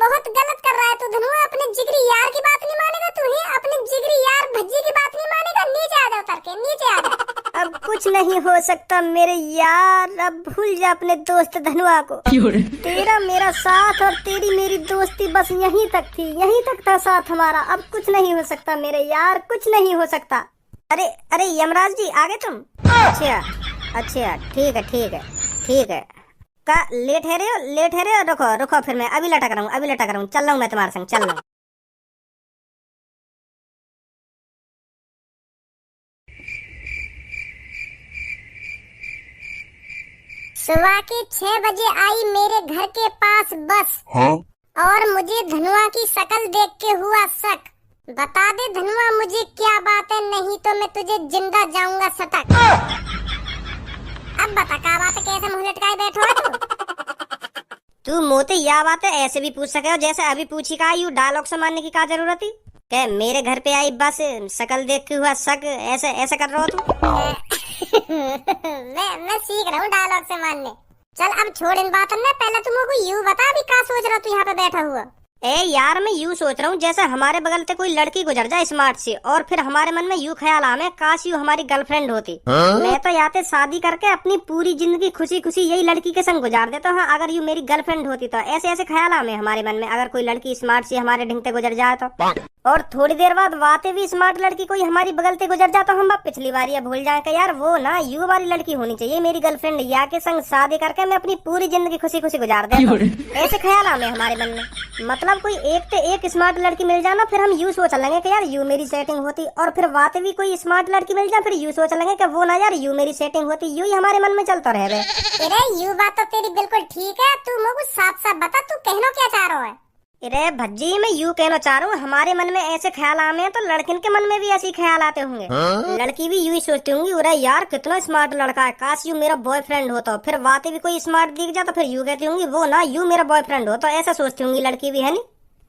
बहुत गलत कर रहा है तू धनुआ। अपने जिगरी यार की बात नहीं मानेगा तू ही, अपने जिगरी यार भज्जी की बात नहीं मानेगा। नीचे आ जा, उतर के नीचे आ जा। अब कुछ नहीं हो सकता मेरे यार, अब भूल जा अपने दोस्त धनुआ को। तेरा मेरा साथ और तेरी मेरी दोस्ती बस यहीं तक थी, यहीं तक था साथ हमारा। अब कुछ नहीं हो सकता मेरे यार, कुछ नहीं हो सकता। अरे अरे यमराज जी आ गए तुम? अच्छा अच्छा, ठीक है ठीक है ठीक है। का लेट है रे हो, लेट है रे हो? रुको रुको, फिर मैं अभी लटक रहा हूँ, अभी लटक रहा हूँ। चल रहा हूँ मैं तुम्हारे संग, चल रहा हूँ। सुबह के 6 बजे आई मेरे घर के पास बस। हाँ? और मुझे धनुआ की शक्ल देख के हुआ शक। बता दे धनुआ मुझे क्या बात है, नहीं तो मैं तुझे जिंदा जाऊंगा सटक। अब बता क्या बात है, कैसे मुंह लटकाए बैठो है तू? तू मोते या बात है ऐसे भी पूछ सके हो जैसे अभी पूछी का। यू डायलॉग से मानने की क्या जरूरत थी? क्या मेरे घर पे आई बस, शक्ल देख के हुआ शक, ऐसे ऐसे कर रहा हो तू? मैं सीख रहा हूँ डायलॉग से मानने। चल अब छोड़ इन बातों में, पहले तुम को यूं बता अभी क्या सोच रहा तू यहाँ पे बैठा हुआ। ए यार मैं यूं सोच रहा हूँ जैसे हमारे बगल से कोई लड़की गुजर जाए स्मार्ट सी, और फिर हमारे मन में यूं ख्याल आवे काश यूं हमारी गर्लफ्रेंड होती। मैं तो याते शादी करके अपनी पूरी जिंदगी खुशी खुशी यही लड़की के संग गुजार देता हूँ, अगर यूं मेरी गर्लफ्रेंड होती तो। ऐसे ऐसे ख्याल आवे हमारे मन में अगर कोई लड़की स्मार्ट सी हमारे ढंगते गुजर जाए तो। और थोड़ी देर बाद वाते भी स्मार्ट लड़की कोई हमारी बगल से गुजर जाए तो हम पिछली बार ये भूल जाए कि यार वो ना यू वाली लड़की होनी चाहिए मेरी गर्लफ्रेंड, या के संग शादी करके मैं अपनी पूरी जिंदगी खुशी खुशी गुजार देता। ऐसे ख्याल आवे हमारे मन में। मतलब कोई एक स्मार्ट लड़की मिल जाना, फिर हम यूं सोच लेंगे कि यार यू मेरी सेटिंग होती, और फिर वाते भी कोई स्मार्ट लड़की मिल जाए फिर यूं सोच लेंगे कि वो ना यार यू मेरी सेटिंग होती। यू ही हमारे मन में चलता रहे। अरे यू बात तो तेरी बिल्कुल ठीक है, तू मुझे साफ साफ बता तू कहना क्या चाह रहा है। अरे भज्जी मैं यू कहना चाह रहा हूँ हमारे मन में ऐसे ख्याल आए हैं तो लड़किन के मन में भी ऐसे ख्याल आते होंगे। लड़की भी यू ही सोचती होंगी अरे यार कितना स्मार्ट लड़का है, काश यू मेरा बॉयफ्रेंड होता। फिर बातें भी कोई स्मार्ट दिख जाता फिर यू कहती होंगी वो ना यू मेरा बॉयफ्रेंड हो। तो ऐसा सोचती होंगी लड़की भी, है नी?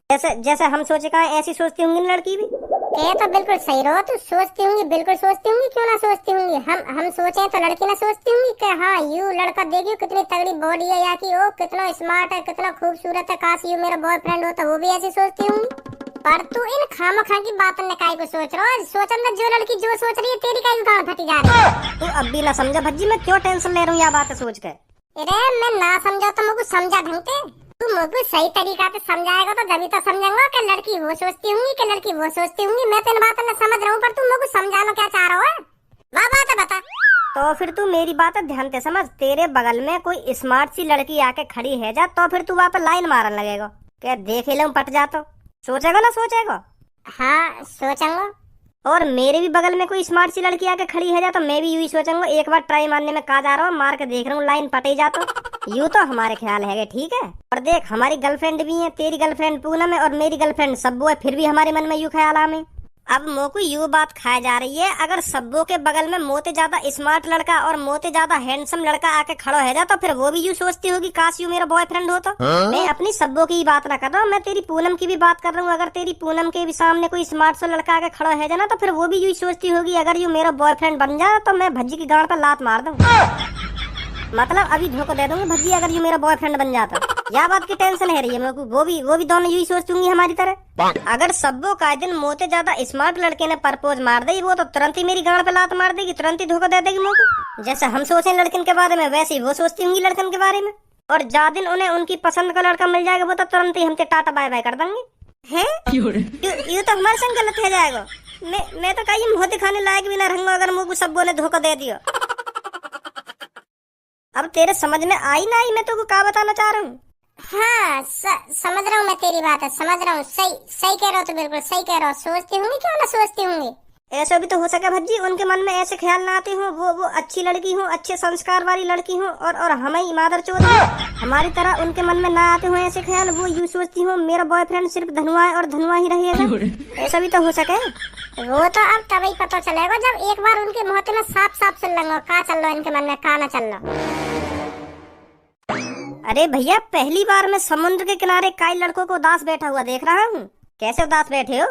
जैसे जैसे हम सोचे का ऐसी सोचती होंगी लड़की भी। कह तो बिल्कुल सही रहो, तू सोचती होंगी, बिल्कुल सोचती होंगी, क्यों ना सोचती होंगी। हम सोचे तो लड़की ना सोचती होंगी कि हाँ यू लड़का देखियो कितनी तगड़ी बॉडी है, या कि ओ कितना स्मार्ट है, कितना खूबसूरत है, काश यू मेरा बॉयफ्रेंड होता। वो भी ऐसी सोचती होंगी। पर तू इन खामखा की बातों में काहे को सोच रहा है? सोच अंदर जो लड़की जो सोच रही है तेरी काहे गांड फटी जा रही है। तू अब भी ना समझा भज्जी, मैं क्यों टेंशन ले रहा हूँ यह बात सोच के। अरे मैं ना समझा तो मुझको समझा ढंग से। तू मुझको सही तरीका से समझाएगा तो जब तो समझूंगा कि लड़की वो सोचती होंगी कि लड़की वो सोचती होंगी। मैं तो इन बातों में समझ रहा हूँ, पर तू मुझको समझाना क्या चाह रहा है वाह बात है बता। तो फिर तू मेरी बात ध्यान से समझ। तेरे बगल में कोई स्मार्ट सी लड़की आके खड़ी है जा, तो फिर तू वहाँ पर लाइन मारने लगेगा क्या देख ही लूं पट जा तो। सोचेगा ना सोचेगा? हाँ सोचूंगा। और मेरे भी बगल में कोई स्मार्ट सी लड़की आके खड़ी है जा तो मैं भी यू ही सोचूंगा एक बार ट्राई मारने में कहा जा रहा हूँ, मार के देख रहा हूँ लाइन पटे जा तो। यू तो हमारे ख्याल है ठीक है। और देख हमारी गर्लफ्रेंड भी है, तेरी गर्लफ्रेंड पूनम है और मेरी गर्लफ्रेंड सब्बू है, फिर भी हमारे मन में यू ख्याल आमे। अब मोको यू बात खाए जा रही है अगर सब्बू के बगल में मोते ज्यादा स्मार्ट लड़का और मोते ज्यादा हैंडसम लड़का आके खड़ा है जा तो फिर वो भी यू सोचती होगी काश यू मेरा बॉयफ्रेंड हो तो। मैं अपनी सब्बू की बात ना कर रहा हूँ, मैं तेरी पूनम की भी बात कर रहा हूँ। अगर तेरी पूनम के भी सामने कोई स्मार्ट सा लड़का आके खड़ा है ना तो फिर वो भी यू सोचती होगी अगर यू मेरा बॉयफ्रेंड बन जाए तो मैं भज्जी की गांड पर लात मार दूं। मतलब अभी धोखा दे दूंगी भज्जी अगर यू मेरा बॉयफ्रेंड बन जाता। यह बात की टेंशन है रही है मेरे को। वो भी दोनों यही सोचती होंगी हमारी तरह। अगर सब्बो का दिन मोते ज्यादा स्मार्ट लड़के ने प्रपोज मार दी वो तो तुरंत ही मेरी गांड पे लात मार देगी, तुरंत ही धोखा दे देगी मेरे को। जैसे हम सोचे लड़किन के बारे में वैसे ही वो सोचती होंगी लड़कन के बारे में। और जा दिन उन्हें उनकी पसंद का लड़का मिल जाएगा वो तो तुरंत ही हमसे टाटा बाय बाय कर देंगे। है ये तो हमारे संग गलत है जाएगा। मैं तो कहीं मुंह दिखाने लायक भी ना रहूंगा अगर मुझको सब्बो ने धोखा दे दिया। अब तेरे समझ में आई ना आई मैं तुमको क्या बताना चाह रहा हूँ? हाँ समझ रहा हूँ मैं तेरी बात है, समझ रहा हूँ। सही कह रहा हो, तो बिल्कुल सही कह रहा हो। सोचती होंगी क्यों ना सोचती होंगी। ऐसा भी तो हो सके भज्जी उनके मन में ऐसे ख्याल ना आते हो वो अच्छी लड़की हो, अच्छे संस्कार वाली लड़की हो, और हमें मादर चोद हमारी तरह उनके मन में ना आते हो ऐसे ख्याल। वो यूँ सोचती हो मेरा बॉयफ्रेंड सिर्फ धनुआ है और धनुआ ही रहेगा। ऐसा भी तो हो सके। वो तो अब तभी पता चलेगा जब एक बार उनके मुंह में साफ साफ सुन लेंगे का चल रहा इनके मन में का ना चल रहा। अरे भैया पहली बार मैं समुद्र के किनारे कई लड़कों को उदास बैठा हुआ देख रहा हूँ। कैसे उदास बैठे हो?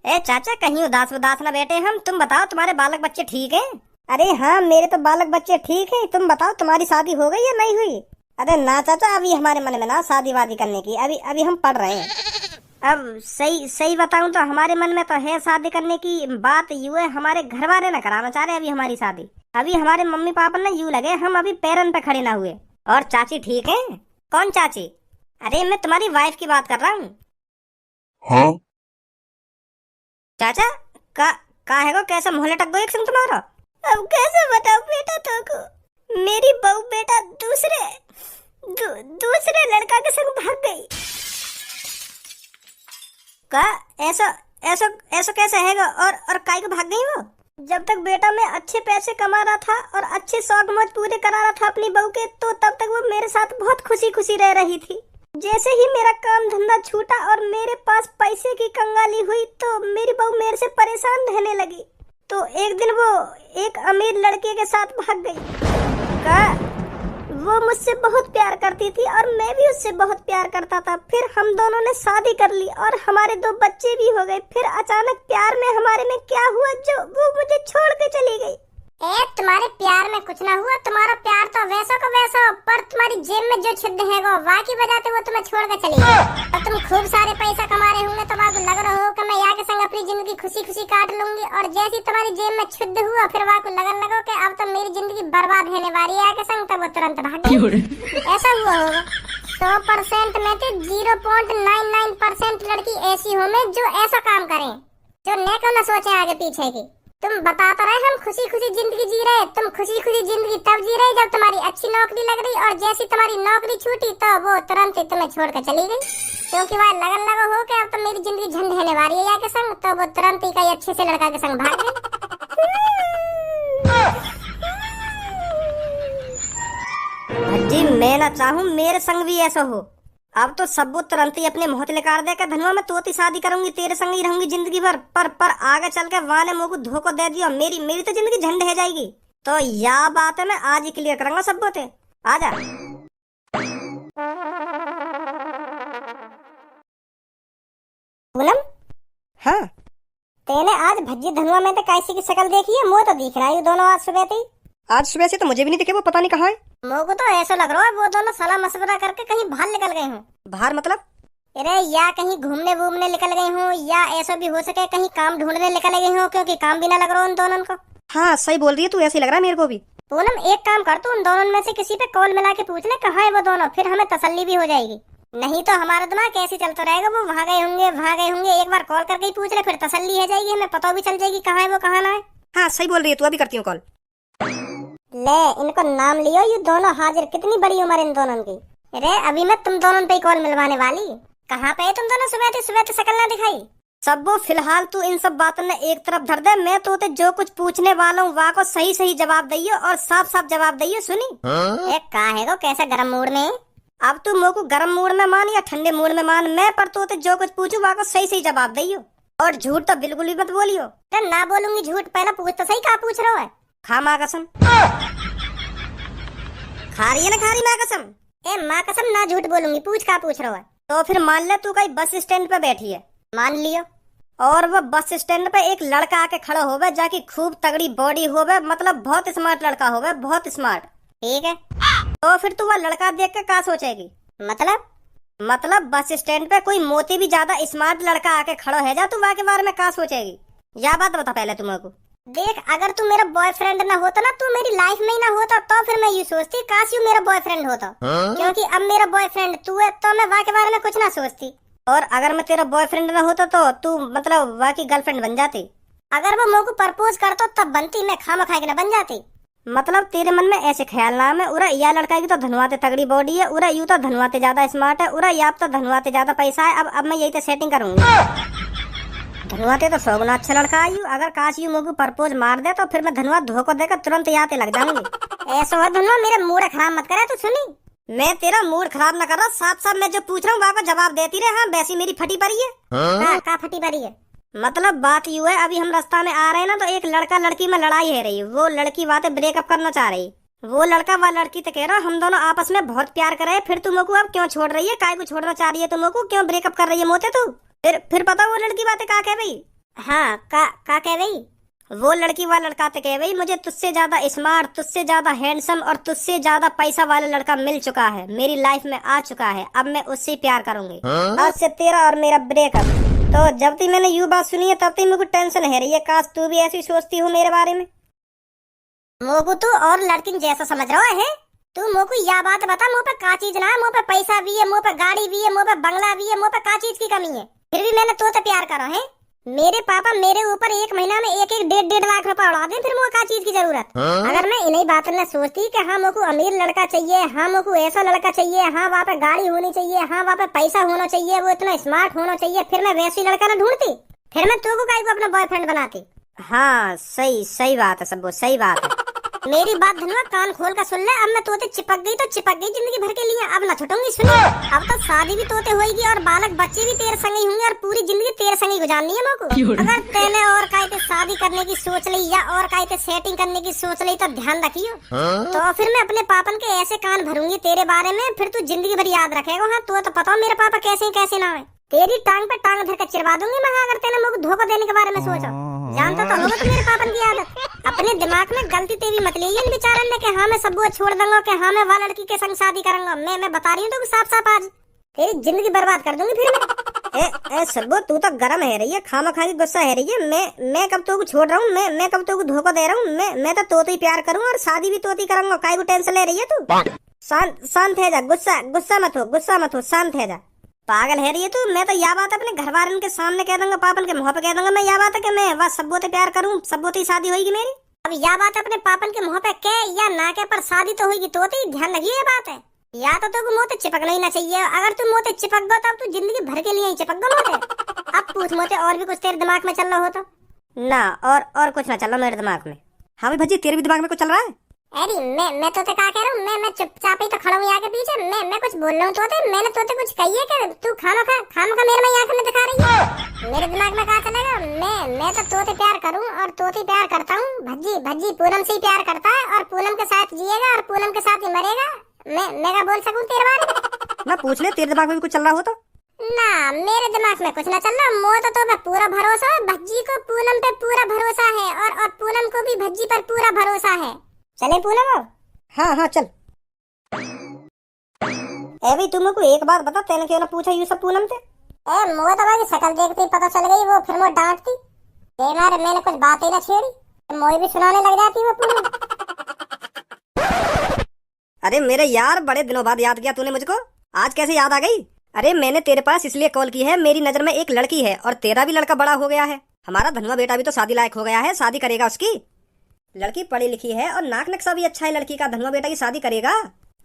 ए चाचा कहीं उदास ना बैठे हम। तुम बताओ तुम्हारे बालक बच्चे ठीक है? अरे हाँ मेरे तो बालक बच्चे ठीक है। तुम बताओ तुम्हारी शादी हो गई या नहीं हुई? अरे ना चाचा, अभी हमारे मन में ना शादी वादी करने की, अभी अभी हम पढ़ रहे हैं। अब सही सही बताऊं तो हमारे मन में तो है शादी करने की। बात यूं है, हमारे घर वाले ना कराना चाह रहे अभी हमारी शादी। अभी हमारे मम्मी पापा ना यूं लगे हम अभी पैरन पे खड़े ना हुए। और चाची ठीक है? कौन चाची? अरे मैं तुम्हारी वाइफ की बात कर रहा हूँ। हाँ? चाचा का है को कैसा मोहल्ले टक गो एक संग तुम्हारा? अब कैसे बताऊं बेटा तुमको, मेरी बहू बेटा दूसरे लड़का के संग भाग गई। का ऐसा ऐसा ऐसा कैसे हैगा? और काई को भाग गई वो? जब तक बेटा मैं अच्छे पैसे कमा रहा था और अच्छे शौक मौज पूरे करा रहा था अपनी बहू के, तो तब तक वो मेरे साथ बहुत खुशी खुशी रह रही थी। जैसे ही मेरा काम धंधा छूटा और मेरे पास पैसे की कंगाली हुई, तो मेरी बहू मेरे से परेशान रहने लगी। तो एक दिन वो एक अमीर लड़के के साथ भाग गई। का वो मुझसे बहुत प्यार करती थी और मैं भी उससे बहुत प्यार करता था। फिर हम दोनों ने शादी कर ली और हमारे 2 बच्चे भी हो गए। फिर अचानक प्यार में हमारे में क्या हुआ जो वो मुझे छोड़ के चली गई। तुम्हारे प्यार में कुछ ना हुआ, तुम्हारा प्यार तो वैसा का वैसा, पर तुम्हारी जेब में जो छिद्र है वो वाकी बजाते वो तुम्हें छोड़ के चली गई। और तुम खूब सारे पैसा कमा रहे होंगे, तो आपको लग रहा हो कि मैं यहाँ के संग अपनी जिंदगी खुशी खुशी काट लूंगी। और जैसी तुम्हारी जेब में छिद्र हुआ, फिर वहाँ को लगन लगो कि अब तो मेरी जिंदगी बर्बाद होने वाली है के संग, तब वो तुरंत भाग गई। ऐसा हुआ होगा। 100% में से 0.99% लड़की ऐसी होंगे जो ऐसा काम करें, जो नेक न सोचे आगे पीछे की। तुम बताते रहे हम खुशी खुशी जिंदगी जी रहे, तुम खुशी खुशी जिंदगी तब जी रहे जब तुम्हारी अच्छी नौकरी लग रही, और जैसी तुम्हारी नौकरी छूटी तो वो तुरंत ही तुम्हें छोड़ कर चली गई। क्योंकि वह लगन लगा हो कि अब तो मेरी जिंदगी झंड होने वाली है के संग, तो वो तुरंत ही कई अच्छे से लड़का के संग भाग गई। भज्जी मैं ना चाहूँ मेरे संग भी ऐसा हो। अब तो सब तुरंत ही अपने मोहत लेकर दे के धनुआ मैं तोती शादी करूंगी, तेरे संग ही रहूंगी जिंदगी भर। पर आगे चल के वहाँ ने मुँह को धोखा दे दिया, मेरी तो जिंदगी झंड है जाएगी। तो यह बात है मैं आज ही क्लियर करूंगा सब बोते। आजा। पूनम, हाँ तेने आज भज्जी धनुआ में तो कैसी की शक्ल देखी है? मुँह तो दिख रहा है दोनों आज सुबह थी। आज सुबह से तो मुझे भी नहीं दिखे, वो पता नहीं कहाँ है। मुझे को तो ऐसा लग रहा है वो दोनों सलाह मशवरा करके कहीं बाहर निकल गए हूँ। बाहर मतलब? अरे या कहीं घूमने वूमने निकल गई हूँ, या ऐसा भी हो सके कहीं काम ढूंढने निकल गई हूँ, क्योंकि काम भी ना लग रहा उन दोनों को। हाँ सही बोल रही है तू, ऐसे लग रहा है मेरे को भी। पूनम एक काम कर, तू उन दोनों में से किसी पे कॉल मिला के पूछ ले कहाँ है वो दोनों, फिर हमें तसल्ली भी हो जाएगी। नहीं तो हमारा दिमाग कैसे चलता रहेगा, वो वहाँ गए होंगे, एक बार कॉल करके ही पूछ ले, फिर तसल्ली हो जाएगी, हमें पता भी चल जाएगी कहाँ है वो कहाँ ना है। हाँ सही बोल रही है तू, अभी करती हूँ कॉल। ले इनको नाम लियो, ये दोनों हाजिर। कितनी बड़ी उम्र इन दोनों की। अरे अभी मैं तुम दोनों पे कॉल मिलवाने वाली। कहाँ पे तुम दोनों? सुबह तो शक्ल ना दिखाई। सब वो फिलहाल तू इन सब बातों ने एक तरफ धर दे। मैं तो जो कुछ पूछने वाला हूँ वहाँ को सही सही जवाब दियो और साफ साफ जवाब दियो। सुनी? एक कहा है को कैसा गर्म मूड में? अब तू मुझ को गर्म मूड में मान या ठंडे मूड में मान, मैं पर तो जो कुछ पूछू वहाँ को सही सही जवाब दियो, और झूठ तो बिल्कुल भी मत बोलियो। ना बोलूंगी झूठ, पहले पूछ तो सही कहा पूछ रहा है। खा माँ कसम। खा रही है ना खा रही माँ कसम? ए माँ कसम ना झूठ बोलूंगी, पूछ कहा पूछ रहा है। तो फिर मान ले तू कहीं बस स्टैंड पे बैठी है। मान लियो। और वो बस स्टैंड पे एक लड़का आके खड़ा होवे, जाकी खूब तगड़ी बॉडी होवे, मतलब बहुत स्मार्ट लड़का होवे, बहुत स्मार्ट। ठीक है। तो फिर तू वो लड़का देख के क्या सोचेगी? मतलब बस स्टैंड पे कोई मोती भी ज्यादा स्मार्ट लड़का आके खड़ा है जा, तू वहाँ के बारे में क्या सोचेगी? या बात बता पहले तुम को। देख अगर तू मेरा बॉयफ्रेंड ना होता ना, तू मेरी लाइफ में ही ना होता, तो फिर मैं ये सोचती काश यू मेरा बॉयफ्रेंड होता। क्योंकि अब मेरा बॉयफ्रेंड तू है, तो मैं वहाँ के बारे में कुछ ना सोचती। और अगर मैं तेरा बॉयफ्रेंड ना होता तो तू मतलब वहाँ की गर्लफ्रेंड बन जाती। अगर वो मुझको प्रपोज करता तब बनती, मैं खामा खा के ना बन जाती। मतलब तेरे मन में ऐसे ख्याल ना है उरा या लड़का की तो धनवाते तगड़ी बॉडी है, उरा यू तो धनवाते ज्यादा स्मार्ट है, उरा या तो धनवाते ज्यादा पैसा है। अब मैं यही तो सेटिंग करूंगी। धनवाते तो 100 गुना अच्छा लड़का आयु, अगर काश यू मुझको प्रपोज मार दे तो फिर मैं धनवा धोखा देकर तुरंत याते लग जाऊंगी। ऐसा है धनवा, मेरा मूड खराब मत करे। तू सुनी, मैं तेरा मूड खराब न कर रहा, साफ साफ मैं जो पूछ रहा हूँ वहाँ को जवाब देती रहे। हाँ वैसी मेरी फटी पड़ी है। का फटी पड़ी है? मतलब बात यू है, अभी हम रास्ता में आ रहे हैं ना, तो एक लड़का लड़की में लड़ाई है रही। वो लड़की बातें ब्रेकअप करना चाह रही, वो लड़का व लड़की तो कह रहा हम दोनों आपस में बहुत प्यार कर रहे हैं, फिर तुम को अब क्यों छोड़ रही है, काय को छोड़ना चाह रही है, तुम को क्यों ब्रेकअप कर रही है मोते तू? फिर पता वो लड़की बातें का कह रही? हाँ का कह रही? वो लड़की वाला लड़का तो कहे भाई मुझे तुझसे ज्यादा स्मार्ट, तुझसे ज्यादा हैंडसम और तुझसे ज्यादा पैसा वाला लड़का मिल चुका है, मेरी लाइफ में आ चुका है, अब मैं उससे प्यार करूंगी। आज से तेरा और मेरा ब्रेकअप। तो जब तक मैंने यू बात सुनी है तब तक मेरे को टेंशन है रही है, काश तू भी ऐसी सोचती हो मेरे बारे में। मोको तू और लड़किन जैसा समझ रहा है? तू मोको यह बात बता, मुँह पे का चीज ना है? मुँह पे पैसा भी है, मुँह पे गाड़ी भी है, मुँह पे बंगला भी है, मुँह पे का चीज की कमी है? फिर भी मैंने तो प्यार करा है। मेरे पापा मेरे ऊपर एक महीना में एक एक 1.5 लाख रुपए उड़ा दे, फिर मुझे का चीज की जरूरत? अगर मैं इन्हीं बातों में सोचती कि हाँ मोको अमीर लड़का चाहिए, हाँ मोको ऐसा लड़का चाहिए, हाँ वहाँ पे गाड़ी होनी चाहिए, हाँ वहाँ पे पैसा होना चाहिए, वो इतना स्मार्ट होना चाहिए, फिर मैं वैसी लड़का ना ढूंढती, फिर मैं तो को काहे को अपना बॉयफ्रेंड बनाती। हाँ सही सही बात है सब, सही बात है। मेरी बात धनुआ कान खोल कर सुन ले, अब मैं तोते चिपक गई तो चिपक गई जिंदगी भर के लिए, अब ना छूटूंगी। सुनिए, अब तो शादी भी तोते होगी और बालक बच्चे भी तेरे संग ही होंगे और पूरी जिंदगी तेरे संग ही गुजारनी है मोको। अगर तेने और काहे शादी करने की सोच ली या और काहे सेटिंग करने की सोच ली तो ध्यान रखियो, तो फिर मैं अपने पापन के ऐसे कान भरूंगी तेरे बारे में, फिर तू जिंदगी भर याद रखेगा। हाँ तो पता मेरे पापा कैसे ही कैसे ना है, तेरी टांग पे टांग धर कर चिरवा दूंगी मैं अगर तेने मुझे धोखा देने के बारे में सोचा। जानता तो होगा तो मेरे पापन की आदत, अपने दिमाग में गलती तेरी मत ली इन बेचारन ने कि हाँ मैं सब वो छोड़ दूंगा, कि हाँ मैं वाला लड़की के संग शादी करूंगा। मैं बता रही हूँ तो साफ साफ आज तेरी जिंदगी बर्बाद कर दूंगी फिर मैं। ए सबो तू तो गरम है रही है, खामा खा के गुस्सा है रही है। मैं कब तो छोड़ रहा हूँ, मैं कब तो धोखा दे रहा हूँ? मैं तो तोते ही प्यार करूँ और शादी भी तोते करूंगा, काहे को टेंशन ले रही है तू? शांत है जा, गुस्सा मत हो, शांत है जा। पागल है रही है तू। मैं तो यह बात अपने घर वालों के सामने कह दूंगा, पापन के मुंह पे कह दूंगा मैं यह बात है कि मैं बस सबो से प्यार करूं, सबो से शादी होगी मेरी। अब यह बात अपने पापन के मुंह पे कह या ना कह, पर शादी तो होगी तो ध्यान रखिए ये बात है। या तो तू मोते चिपकना ही ना चाहिए, अगर तू मोते चिपक गो तब तू जिंदगी भर के लिए ही चिपक गो मोते। अब पूछ मोते और भी कुछ तेरे दिमाग में चल रहा हो तो? ना और कुछ ना चल रहा मेरे दिमाग में। हाँ भाई भज्जी तेरे भी दिमाग में कुछ चल रहा है? अरे मैं तो क्या कह रहा हूँ, मैं चुपचाप ही तो खड़ा हूँ यहाँ के पीछे, मैं कुछ बोल रहा हूँ तो मैंने तो कुछ कही है कि तू खाना खा मेरे में आंख में दिखा रही है? मेरे दिमाग में कहा चलेगा? मैं तो तोते प्यार करूँ और तोते प्यार करता हूँ। भज्जी पूनम से ही प्यार करता है और पूनम के साथ जिएगा और पूनम के साथ ही मरेगा। मैं क्या बोल सकूँ तेरे बारे में? ना पूछ ले, तेरे दिमाग में भी कुछ चल रहा हो तो? ना मेरे दिमाग में कुछ ना चल रहा, मोह तो मैं पूरा भरोसा है, भज्जी को पूनम पे पूरा भरोसा है और पूनम को भी भज्जी पर पूरा भरोसा है। चले पूनम? हाँ चल। ए भाई तुम को एक बात बता, तेने क्यों ना पूछा ये सब पूनम से? मोह तो भाई शक्ल देखते ही पता चल गई, वो फिर मुझे डांटती मैंने कुछ बात ही ना छेड़ी, मोह भी सुनाने लग जाती वो पूनम। अरे मेरे यार बड़े दिनों बाद याद किया तूने मुझको, आज कैसे याद आ गई? अरे मैंने तेरे पास इसलिए कॉल की है, मेरी नजर में एक लड़की है और तेरा भी लड़का बड़ा हो गया है, हमारा धनुआ बेटा भी तो शादी लायक हो गया है, शादी करेगा उसकी। लड़की पढ़ी लिखी है और नाक नक्शा भी अच्छा है लड़की का, धनुआ बेटा की शादी करेगा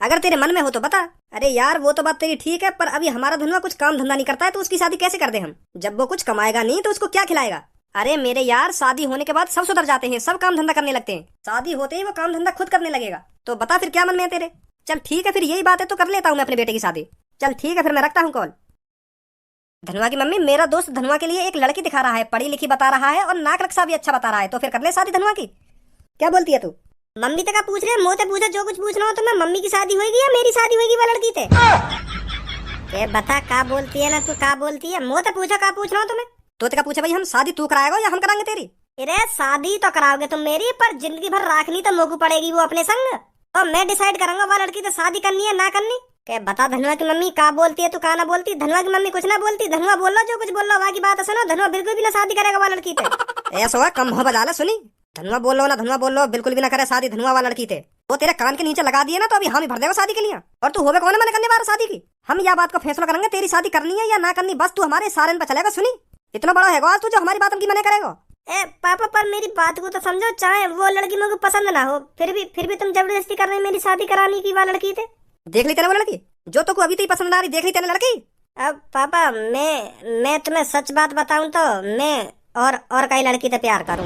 अगर तेरे मन में हो तो बता। अरे यार वो तो बात तेरी ठीक है, पर अभी हमारा धनुआ कुछ काम धंधा नहीं करता है तो उसकी शादी कैसे कर दे हम? जब वो कुछ कमाएगा नहीं तो उसको क्या खिलाएगा? अरे मेरे यार शादी होने के बाद सब सुधर जाते हैं, सब काम धंधा करने लगते हैं, शादी होते ही वो काम धंधा खुद करने लगेगा। तो बता फिर क्या मन में है तेरे? चल ठीक है फिर यही बात है तो कर लेता हूँ मैं अपने बेटे की शादी। चल ठीक है फिर मैं रखता हूँ कॉल। धनुआ की मम्मी, मेरा दोस्त धनुआ के लिए एक लड़की दिखा रहा है, पढ़ी लिखी बता रहा है और नाक नक्शा भी अच्छा बता रहा है, तो फिर कर ले शादी धनुआ की। क्या बोलती है तू? मम्मी तक पूछ रहे, मोते पूछा जो कुछ पूछना हो तो मैं मम्मी की शादी होगी या मेरी शादी होगी वो लड़की थे? बता का बोलती है ना तू, का बोलती है? मोते पूछा का पूछना हो तुम्हें? तो का पूछा भाई हम शादी तू कराएगा या हम कराएंगे तेरी? अरे शादी तो कराओगे तुम मेरी, पर जिंदगी भर राखनी तो मोकू पड़ेगी वो अपने संग, तो मैं डिसाइड करूंगा वो लड़की तो शादी करनी है ना करनी। क्या बता धनुआ की मम्मी का बोलती है तू का ना बोलती? धनुआ की मम्मी कुछ ना बोलती, धनुआ बोल लो जो कुछ बोल लो, बाकी बात सुनो, धनुआ बिल्कुल भी ना शादी करेगा वो लड़की थे। ऐसा हुआ कम हो बजा सुनी, धनुआ बोल लो ना, धनुआ बोल लो बिल्कुल भी ना करे शादी धनुआ वाला लड़की थे। वो तेरे कान के नीचे लगा दिए ना तो अभी हम ही भर देगा शादी के लिए, और तू होवे कौन है मैंने करने वाला शादी की? हम यह बात को फैसला करेंगे तेरी शादी करनी है या ना करनी, बस तू हमारे सारे पे चलेगा। सुनी इतना बड़ा है आज तू जो हमारी बात की मना करेगा? ए पापा पर मेरी बात को तो समझो, चाहे वो लड़की मुझे पसंद ना हो फिर भी तुम जबरदस्ती कर रहे मेरी शादी कराने की वाला लड़की थे। देख ली तेरे वो लड़की जो तो अभी तो पसंद आ रही, देख ली तेरे लड़की। अब पापा मैं तुम्हें सच बात बताऊं तो मैं और कई लड़की से प्यार करूं,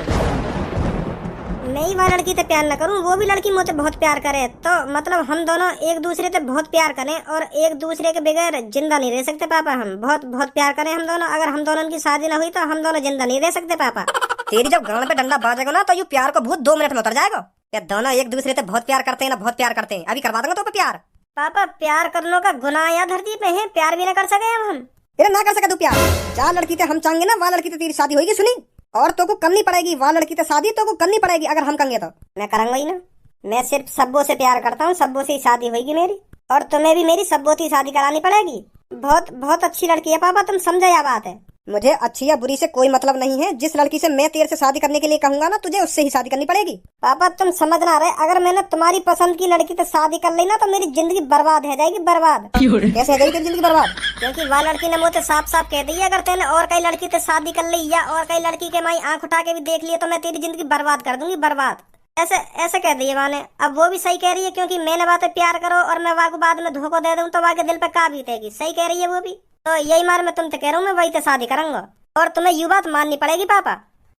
मैं ही वाला लड़की से प्यार न करूं, वो भी लड़की मुझसे बहुत प्यार करे, तो मतलब हम दोनों एक दूसरे से बहुत प्यार करें और एक दूसरे के बगैर जिंदा नहीं रह सकते पापा। हम बहुत बहुत प्यार करें हम दोनों, अगर हम दोनों की शादी न हुई तो हम दोनों जिंदा नहीं रह सकते पापा। तेरी जब गांड पे डंडा बाजेगा ना तो यू प्यार को भूत 2 मिनट में उतर जाएगा। या दोनों एक दूसरे से बहुत प्यार करते हैं ना, बहुत प्यार करते हैं, अभी करवा दूंगा तो प्यार। पापा प्यार करने का गुनाह या धरती पे है, प्यार भी ना कर सके हम। ना कर सके तू प्यार, जहाँ लड़की थे हम चाहेंगे ना वहाँ लड़की से तेरी शादी होगी। सुनी और तो को करनी पड़ेगी, वहाँ लड़की से शादी तो को करनी पड़ेगी अगर हम करेंगे तो। मैं करूंगा ही ना, मैं सिर्फ सब्बों से प्यार करता हूँ, सब्बों से ही शादी होगी मेरी, और तुम्हें भी मेरी सब्बों से शादी करानी पड़ेगी। बहुत बहुत अच्छी लड़की है पापा, तुम समझो यह बात है। मुझे अच्छी या बुरी से कोई मतलब नहीं है, जिस लड़की से मैं तेरे से शादी करने के लिए कहूंगा ना, तुझे उससे ही शादी करनी पड़ेगी। पापा तुम समझ ना रहे, अगर मैंने तुम्हारी पसंद की लड़की से शादी कर ली ना तो मेरी जिंदगी बर्बाद हो जाएगी, बर्बाद। कैसे हो जाएगी तेरी जिंदगी बर्बाद? क्योंकि वह लड़की ने मुझे साफ साफ कह दी है, अगर तेने और कई लड़की से शादी कर ली या और कई लड़की के माई आंख उठा के भी देख लिए तो मैं तेरी जिंदगी बर्बाद कर दूंगी, बर्बाद। ऐसे ऐसे कह दी है माने। अब वो भी सही कह रही है, क्योंकि मैंने बातें प्यार करो और मैं वाह को बाद में धोखा दे दूं तो वाह के दिल पे का बीतेगी। सही कह रही है वो भी। तो यही मार मैं तुमसे कह रहा हूँ, मैं वही से शादी करूंगा और तुम्हें यू बात माननी पड़ेगी पापा।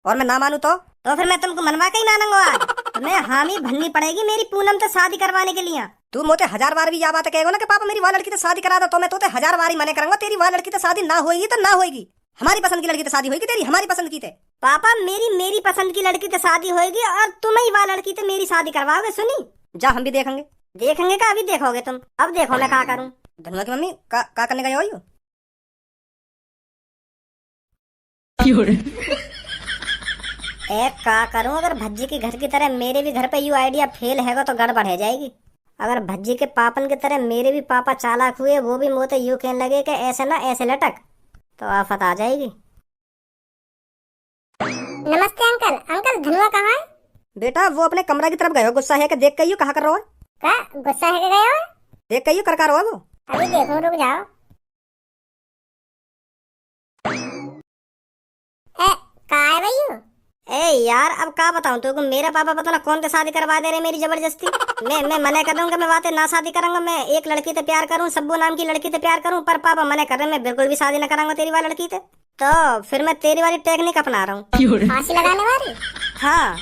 और मैं ना मानू तो फिर मैं तुमको मनवा के ही मानूंगा आज। तुम्हें हामी भरनी पड़ेगी मेरी पूनम से शादी करवाने के लिए। तू मोटे 1000 बार भी यह बात कहेगा ना कि पापा मेरी वह लड़की से शादी करा दो, तो मैं तो 1000 बार ही मने करूंगा। तेरी वह लड़की से शादी ना होगी तो ना होगी, हमारी पसंद की लड़की से शादी होगी तेरी, हमारी पसंद की थे। पापा मेरी पसंद की लड़की से शादी होगी और तुम ही वह लड़की से मेरी शादी करवाओगे। सुनी जा, हम भी देखेंगे। देखेंगे का अभी देखोगे तुम? अब देखो मैं क्या करूँ। धनुआ की मम्मी का करने गए हो यू? एक का करूं, अगर भज्जी के घर की तरह मेरे भी घर पे यू आइडिया फेल हैगा तो गड़बड़ है जाएगी। अगर भज्जी के पापन की तरह मेरे भी पापा चालाक हुए, वो भी मोते यू कहने लगे कि ऐसे ना ऐसे लटक, तो आफत आ जाएगी। नमस्ते अंकल। अंकल धनुआ कहाँ है? बेटा वो अपने कमरा की तरफ गए हो, गुस्सा है कि देख के यू कहा कर रहा है? का गुस्सा है कि गए हो? देख के यू कर रहा है वो। अभी देखो, रुक जाओ। कहाँ है भैया? ए यार अब का बताऊं तुमको, मेरा पापा पता ना कौन से शादी करवा दे रहे मेरी जबरदस्ती। मैं मना कर दूंगा, मैं बातें ना शादी करूंगा, मैं एक लड़की से प्यार करूं, सब्बू नाम की लड़की से प्यार करूं, पर पापा मना कर रहे हैं, मैं बिल्कुल भी शादी ना कराऊंगा तेरी वाली लड़की से। तो फिर मैं तेरी वाली टेक्निक अपना रहा हूँ, फांसी लगाने वाली। हाँ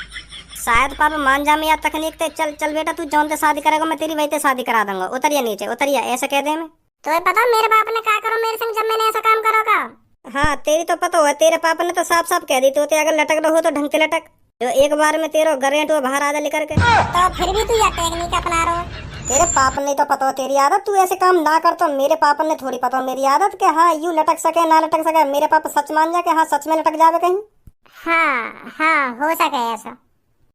शायद पापा मान जा मैं तकनीक ते। चल चल बेटा, तू जौन से शादी करेगा मैं तेरी वही से शादी करा दूंगा। उतरिया नीचे, उतरिया, ऐसा कह दे मैं। तो पता मेरे बाप ने क्या करो मेरे संग जब मैंने ऐसा काम करोगा? हाँ तेरी तो पता है, तेरे पापा ने तो साफ साफ कह दी तो अगर लटक रहो तो ढंग से लटक, जो एक बार में तेरा गरेंट वो बाहर आ जा लेकर के। तो फिर भी तू यह टेक्निक अपना रहा है? तेरे पापा ने तो पता हो तेरी आदत, तू ऐसे काम ना कर। तो मेरे पापा ने थोड़ी पता हो मेरी आदत के हाँ यू लटक सके ना लटक सके। मेरे पापा सच मान जा के हाँ सच में लटक जावे कहीं। हाँ हाँ हो सके ऐसा।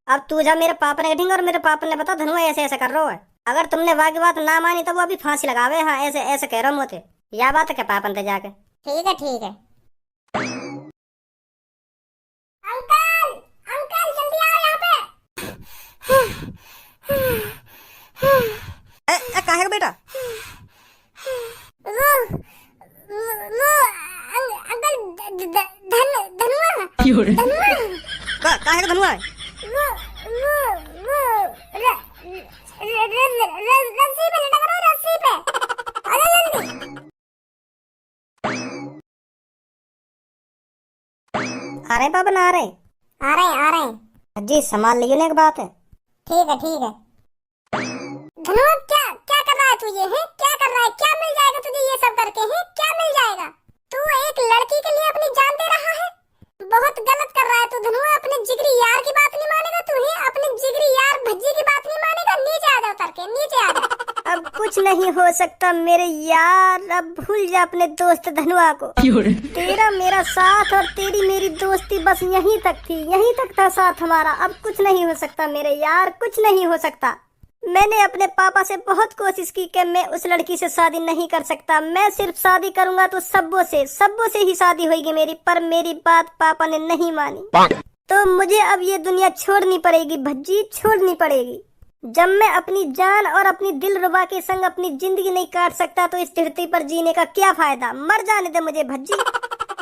अब तू जा, मेरे पापा ने कहेंगे और मेरे पापा ने बता धनुआ ऐसे ऐसे कर रहा है। अगर तुमने वाह की बात ना मानी तो वो अभी फांसी लगावे। हाँ ऐसे ऐसे कह रहा हूँ मोते, यह बात है क्या पापा ने जाके? ठीक है ठीक है। अंकल अंकल जल्दी आओ यहाँ पे। काहे बेटा? अंकल धनुआ काहे का धनुआ है? रस्सी पे लटक रहा, रस्सी पे। अरे जल्दी आ रहे पापा ना आ रहे? आ रहे हैं। जी संभाल लियो ना, एक बात है। ठीक है ठीक है। धनुआ क्या क्या कर रहा है तू? ये है क्या कर रहा है? क्या मिल जाएगा तुझे ये सब करके? है क्या मिल जाएगा? तू एक लड़की के लिए अपनी जान दे रहा है, बहुत गलत कर रहा है तू धनुआ। अपने जिगरी यार की बात नहीं मानेगा तू? है अपने जिगरी यार भज्जी की बात नहीं मानेगा? नीचे आ जा, उतर के नीचे आ जा। अब कुछ नहीं हो सकता मेरे यार, अब भूल जा अपने दोस्त धनुआ को। तेरा मेरा साथ और तेरी मेरी दोस्ती बस यहीं तक थी, यहीं तक था साथ हमारा। अब कुछ नहीं हो सकता मेरे यार, कुछ नहीं हो सकता। मैंने अपने पापा से बहुत कोशिश की कि मैं उस लड़की से शादी नहीं कर सकता, मैं सिर्फ शादी करूंगा तो सब्बों से ही शादी होगी मेरी, पर मेरी बात पापा ने नहीं मानी। तो मुझे अब ये दुनिया छोड़नी पड़ेगी भज्जी, छोड़नी पड़ेगी। जब मैं अपनी जान और अपनी दिल रुबा के संग अपनी जिंदगी नहीं काट सकता तो इस धरती पर जीने का क्या फायदा? मर जाने दे मुझे भज्जी।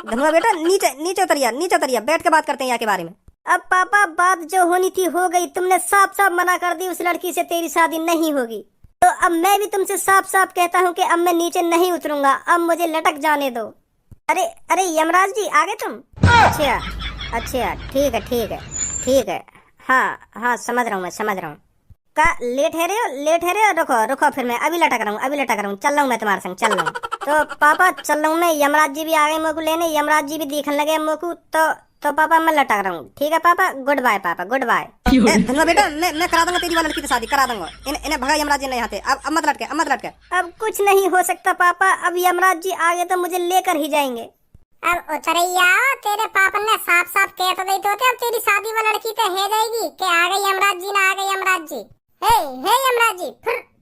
धनुआ बेटा नीचे नीचे उतरिया, नीचे उतरिया, बैठ के बात करते हैं यहाँ के बारे में। अब पापा बात जो होनी थी हो गई, तुमने साफ साफ मना कर दी, उस लड़की से तेरी शादी नहीं होगी। तो अब मैं भी तुमसे साफ साफ कहता हूँ कि अब मैं नीचे नहीं उतरूंगा, अब मुझे लटक जाने दो। अरे अरे यमराज जी आ गए तुम? अच्छा अच्छा ठीक है ठीक है ठीक है, हाँ हाँ समझ रहा हूँ, मैं समझ रहा हूँ। का लेट है रे हो, लेट है रे हो? रुको रुको, फिर मैं अभी लटक रहा हूँ, अभी लटक रहा हूँ, चल रहा हूँ मैं तुम्हारे संग, चल रहा हूँ। तो पापा चल रहा हूँ मैं, यमराज जी भी आ गए मेरे को लेने, यमराज जी भी देखने लगे मेरे को। तो पापा मैं लटक रहा हूँ, ठीक है पापा, गुड बाय पापा, गुड बाय। धनुआ बेटा मैं करा दूंगा तेरी वाली लड़की से शादी, करा दूंगा। इन्हें भगा यमराज जी ने यहाँ से। अब मत लटके, अब मत लटके। अब कुछ नहीं हो सकता पापा, अब यमराज जी आगे तो मुझे लेकर ही जाएंगे। अब उतरैया तेरे पापा ने साफ साफ कह तो देते होते अब तेरी शादी वाली लड़की तो है जाएगी कि आ गई यमराज जी ना आ गई यमराज जी। हे यमराज जी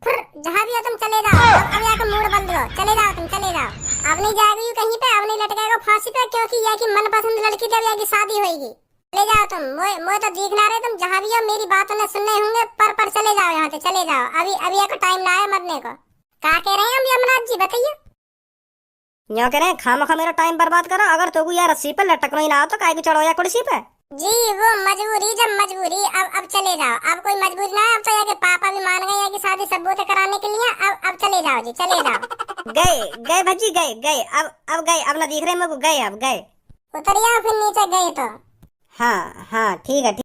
फिर जहाँ भी हो तुम चले जाओ। अब यहाँ का मूड बंद करो, चले जाओ तुम चले जाओ। अब नहीं जाएगी कहीं पे, अब नहीं लटकेगा फांसी पे, क्योंकि यहाँ की मनपसंद लड़की जब यहाँ की शादी होगी। चले जाओ तुम, मोए तो दिख ना रहे तुम जहाँ भी हो, मेरी बातों ने सुनने होंगे पर चले जाओ यहाँ से, चले जाओ। अभी यहाँ का टाइम ना है मरने को। क्या कह रहे हैं हम यमराज जी बताइए। यो कह रहे हैं खामखा मेरा टाइम बर्बाद करो, अगर तो यार रस्सी पे लटकना ही ना हो तो काहे को चढ़ो या कुर्सी पे। जी वो मजबूरी जब मजबूरी, अब चले जाओ। अब कोई मजबूरी ना है, अब तो यहाँ के पापा भी मान गए यहाँ की शादी सबूत कराने के लिए। अब चले जाओ जी, चले जाओ। गए भज्जी गए अब गए, अब ना दिख रहे मेरे को, गए अब गए। उतरिया फिर नीचे गए तो। हाँ ठीक है।